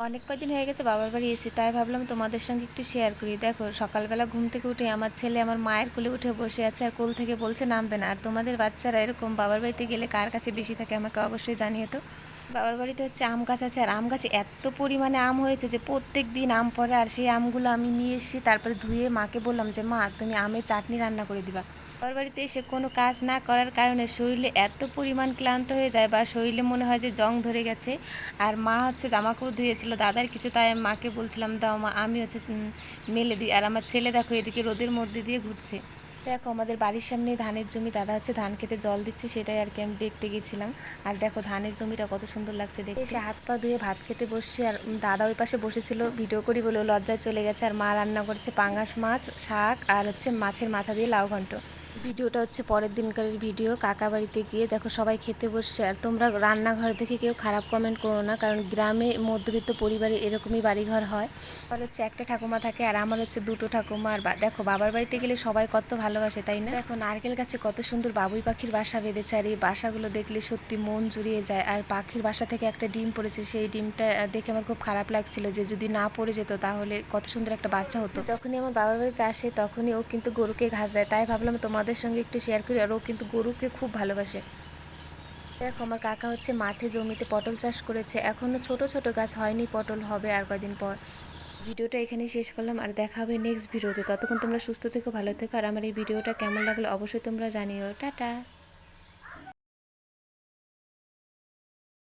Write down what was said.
অনেক কয়দিন হয়ে গেছে বাবার বাড়ি এসেছি, তাই ভাবলাম তোমাদের সঙ্গে একটু শেয়ার করি। দেখো, সকালবেলা ঘুম থেকে উঠে আমার ছেলে আমার মায়ের কোলে উঠে বসে আছে আর কোল থেকে বলছে নামবে না। আর তোমাদের বাচ্চারা এরকম বাবার বাড়িতে গেলে কার কাছে বেশি থাকে আমাকে অবশ্যই জানিয়ে তো। বাবার বাড়িতে হচ্ছে আম গাছ আছে, আর আম গাছে এত পরিমাণে আম হয়েছে যে প্রত্যেক দিন আম পড়ে। আর সেই আমগুলো আমি নিয়ে এসেছি, তারপরে ধুয়ে মাকে বললাম যে মা তুমি আমের চাটনি রান্না করে দিবা। বাবার বাড়িতে এসে কোনো কাজ না করার কারণে শরীরে এত পরিমাণ ক্লান্ত হয়ে যায় বা শরীরে মনে হয় যে জং ধরে গেছে। আর মা হচ্ছে জামা কাপড় ধুয়েছিল দাদার কিছু, তাই আমি মাকে বলছিলাম দাও মা আমি হচ্ছে মেলে দিই। আর আমার ছেলে দেখো এদিকে রোদের মধ্যে দিয়ে ঘুরছে। দেখো আমাদের বাড়ির সামনে ধানের জমি, দাদা হচ্ছে ধান খেতে জল দিচ্ছে, সেটাই আর কি আমি দেখতে গেছিলাম। আর দেখো ধানের জমিটা কত সুন্দর লাগছে দেখতে। এসে হাত পা ধুয়ে ভাত খেতে বসছে, আর দাদা ওই পাশে বসেছিল ভিডিও করি বলে ও লজ্জায় চলে গেছে। আর মা রান্না করেছে পাঙাশ মাছ, শাক আর হচ্ছে মাছের মাথা দিয়ে লাউ ঘন্ট। ভিডিওটা হচ্ছে পরের দিনকারের ভিডিও, কাকা বাড়িতে গিয়ে দেখো সবাই খেতে বসছে। আর তোমরা রান্নাঘর দেখে কেউ খারাপ কমেন্ট করো না, কারণ গ্রামে মধ্যবিত্ত পরিবারে এরকমই বাড়িঘর হয়। আর হচ্ছে একটা ঠাকুমা থাকে আর আমার হচ্ছে দুটো ঠাকুমা। আর দেখো বাবার বাড়িতে গেলে সবাই কত ভালোবাসে তাই না। দেখো নারকেল গাছে কত সুন্দর বাবুই পাখির বাসা বেঁধেছে, আর এই বাসাগুলো দেখলে সত্যি মন জুড়িয়ে যায়। আর পাখির বাসা থেকে একটা ডিম পড়েছে, সেই ডিমটা দেখে আমার খুব খারাপ লাগছিল যে যদি না পড়ে যেত তাহলে কত সুন্দর একটা বাচ্চা হতো। যখনই আমার বাবার বাড়িতে আসে তখনই ও কিন্তু গরুকে ঘাস দেয়, তাই ভাবলাম তোমাদের সঙ্গে একটু শেয়ার করি। আর ও কিন্তু গরুকে খুব ভালোবাসে। দেখো আমার কাকা হচ্ছে মাঠে জমিতে পটল চাষ করেছে, এখনো ছোট ছোট গাছ হয়নি, পটল হবে আর কয়দিন পর। ভিডিওটা এখানেই শেষ করলাম, আর দেখা হবে নেক্সট ভিডিওতে। ততক্ষণ তোমরা সুস্থ থেকো, ভালো থেকো। আর আমার এই ভিডিওটা কেমন লাগলো অবশ্যই তোমরা জানিও। টাটা।